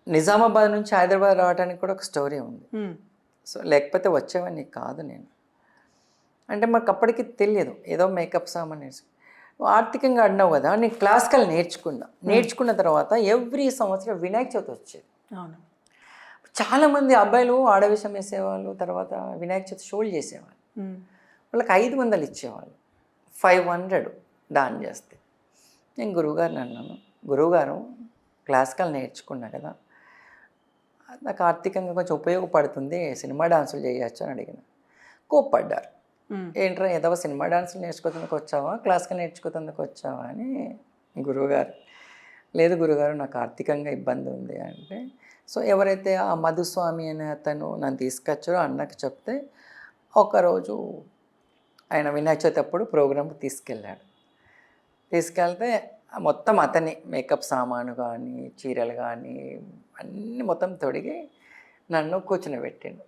నిజామాబాద్ నుంచి హైదరాబాద్ రావడానికి కూడా ఒక స్టోరీ ఉంది. హ్మ్. సో లేకపోతే వచ్చేవాడిని కాదు నేను. అంటే మాకు అప్పటికి తెలియదు. ఏదో మేకప్ సామాన్ నువ్వు ఆర్థికంగా అన్నావు కదా, నేను క్లాసికల్ నేర్చుకున్నా. నేర్చుకున్న తర్వాత ఎవ్రీ సంవత్సరం వినాయక చవితి వచ్చేది. అవును. చాలామంది అబ్బాయిలు ఆడవేషం వేసేవాళ్ళు, తర్వాత వినాయక చవితి షోలు చేసేవాళ్ళు. హ్మ్. వాళ్ళకి 500 ఇచ్చేవాళ్ళు, 500 దాన్ చేస్తే. నేను గురువుగారిని అన్నాను, గురువుగారు క్లాసికల్ నేర్చుకున్నా కదా, నాకు ఆర్థికంగా కొంచెం ఉపయోగపడుతుంది, సినిమా డాన్సులు చేయొచ్చు అని అడిగిన. కోప్పడ్డారు. హ్మ్. ఏంట్రా ఏదో సినిమా డాన్సులు నేర్చుకోవడానికి వచ్చావా, క్లాసికల్ నేర్చుకోవడానికి వచ్చావా అని. గురువుగారు, లేదు గురుగారు నాకు ఆర్థికంగా ఇబ్బంది ఉంది అంటే, సో ఎవరైతే ఆ మధుస్వామి అనే అతను నన్ను తీసుకొచ్చారో అన్నకు చెప్తే ఒకరోజు ఆయన వినాయక చవితి అప్పుడు ప్రోగ్రామ్కి తీసుకెళ్ళాడు. తీసుకెళ్తే మొత్తం అతని మేకప్ సామాను కానీ, చీరలు కానీ అన్నీ మొత్తం తొడిగి నన్ను కూర్చునిపెట్టిండు.